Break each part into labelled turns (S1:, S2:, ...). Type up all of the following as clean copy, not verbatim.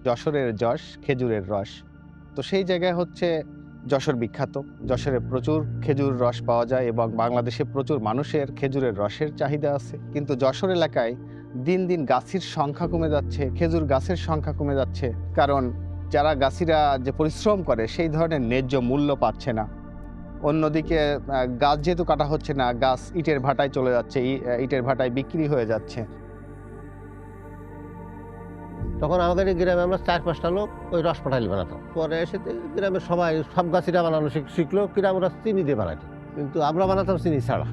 S1: যশোরের যশ, খেজুরের রস। তো সেই জায়গায় হচ্ছে যশোর বিখ্যাত। যশোরে প্রচুর খেজুর রস পাওয়া যায় এবং বাংলাদেশে প্রচুর মানুষের খেজুরের রসের চাহিদা আছে। কিন্তু যশোর এলাকায় দিন দিন গাছির সংখ্যা কমে যাচ্ছে, খেজুর গাছের সংখ্যা কমে যাচ্ছে। কারণ যারা গাছিরা যে পরিশ্রম করে সেই ধরনের ন্যায্য মূল্য পাচ্ছে না। অন্যদিকে গাছ যেহেতু কাটা হচ্ছে না, গাছ ইটের ভাটায় চলে যাচ্ছে, ইটের ভাটায় বিক্রি হয়ে যাচ্ছে।
S2: তখন আমাদের এই গ্রামে আমরা 4-5টা লোক ওই রস পাটালি বানাতাম। পরে এসে গ্রামের সবাই সব গাছিরা বানানো শিখলো, কিনা আমরা চিনি দিয়ে বানাইতো, কিন্তু আমরা বানাতাম চিনি ছাড়া।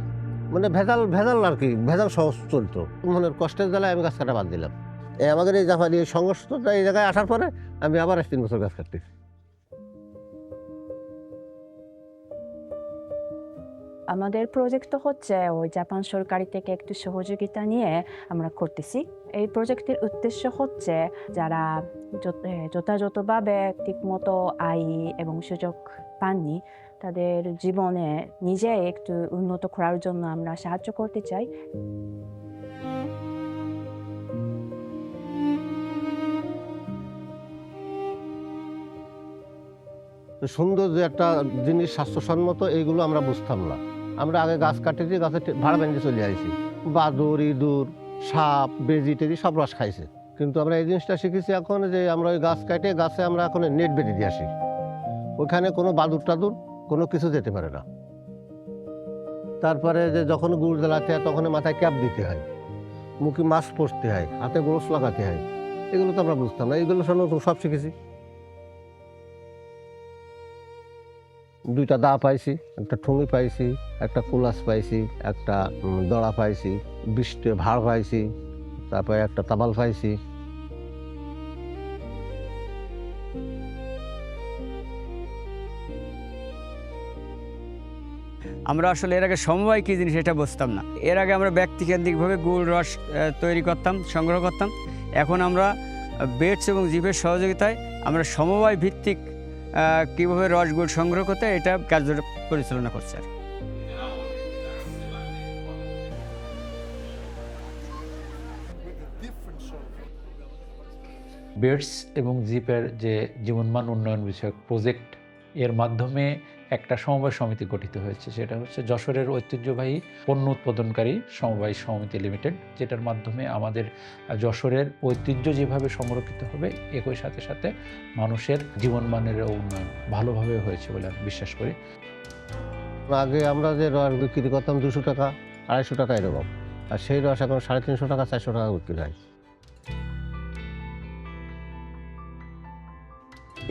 S2: মানে ভেজাল ভেজাল আর কি, ভেজাল সহজ চলতো। মনের কষ্টের জ্বালায় আমি গাছ কাটা বাদ দিলাম। আমাদের এই জাপানি এই সংঘর্ষটা এই জায়গায় আসার পরে আমি আবার 3 বছর গাছ কাটতেছি।
S3: আমাদের প্রজেক্ট হচ্ছে ওই জাপান সরকারি থেকে একটু সহযোগিতা নিয়ে আমরা করতেছি। এই প্রজেক্টের উদ্দেশ্য হচ্ছে যারা যথাযথভাবে ঠিকমতো আয় এবং সুযোগ পাননি তাদের জীবনে নিজে একটু উন্নত করার জন্য আমরা সাহায্য করতে চাই।
S2: সুন্দর যে একটা জিনিস স্বাস্থ্যসম্মত এইগুলো আমরা বুঝতাম না। আমরা আগে গাছ কাটেছি, গাছের ভাড়া বেঁধে চলে আসি। বাদুর, ইঁদুর, সাপ, বেজি টেজি সব রস খাইছে। কিন্তু আমরা এই জিনিসটা শিখেছি এখন যে আমরা ওই গাছ কাটে গাছে আমরা এখন নেট বেঁধে দিয়ে আসি। ওইখানে কোনো বাদুর টাদুর কোনো কিছু যেতে পারে না। তারপরে যে যখন গুড় জ্বালাতে হয় তখন মাথায় ক্যাপ দিতে হয়, মুখে মাস্ক পরতে হয়, হাতে গ্লোভস লাগাতে হয়। এগুলো তো আমরা বুঝতাম না, এইগুলো সব শিখেছি। 2টা দা পাইছি, একটা ঠুঙি পাইছি, একটা কুলাস পাইছি, একটা দড়া পাইছি, 20টা ভাড় পাইছি, তারপরে একটা তাবাল পাইছি।
S4: আমরা আসলে এর আগে সমবায় কী জিনিস এটা বুঝতাম না। এর আগে আমরা ব্যক্তিকেন্দ্রিকভাবে গুড় রস তৈরি করতাম, সংগ্রহ করতাম। এখন আমরা বেটস এবং জিপের সহযোগিতায় আমরা সমবায় ভিত্তিক কীভাবে রস গুড় সংগ্রহ করতে এটা কার্য পরিচালনা করছে আর
S5: বেটস এবং জিপের যে জীবনমান উন্নয়ন বিষয়ক প্রজেক্ট, এর মাধ্যমে একটা সমবায় সমিতি গঠিত হয়েছে। সেটা হচ্ছে যশোরের ঐতিহ্যবাহী পণ্য উৎপাদনকারী সমবায় সমিতি লিমিটেড, যেটার মাধ্যমে আমাদের যশোরের ঐতিহ্য যেভাবে সংরক্ষিত হবে, একই সাথে সাথে মানুষের জীবনমানেরও উন্নয়ন ভালোভাবে হয়েছে বলে আমি বিশ্বাস করি।
S2: আগে আমরা যে রস বিক্রি করতাম 200 টাকা, 250 টাকা এরকম, আর সেই রস এখন 350 টাকা, 400 টাকা বিক্রি হয়।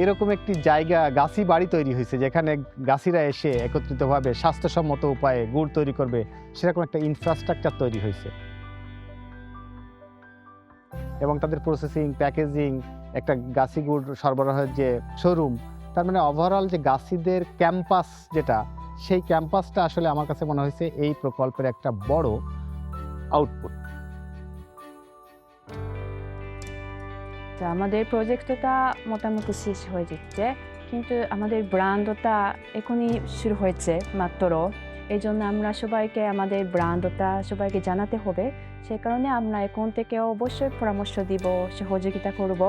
S1: এরকম একটি জায়গা গাছি বাড়ি তৈরি হয়েছে যেখানে গাছিরা এসে একত্রিতভাবে স্বাস্থ্যসম্মত উপায়ে গুড় তৈরি করবে, সেরকম একটা ইনফ্রাস্ট্রাকচার তৈরি হয়েছে এবং তাদের প্রসেসিং, প্যাকেজিং, একটা গাছি গুড় সরবরাহের যে শোরুম, তার মানে ওভারঅল যে গাছিদের ক্যাম্পাস যেটা, সেই ক্যাম্পাসটা আসলে আমার কাছে মনে হয়েছে এই প্রকল্পের একটা বড় আউটপুট।
S3: তো আমাদের প্রজেক্টটা মোটামুটি শেষ হয়ে যাচ্ছে, কিন্তু আমাদের ব্র্যান্ডটা এখনই শুরু হয়েছে মাত্র। এই জন্য আমরা সবাইকে আমাদের ব্র্যান্ডটা সবাইকে জানাতে হবে। সেই কারণে আমরা এখন থেকে অবশ্যই পরামর্শ দিব, সহযোগিতা করব।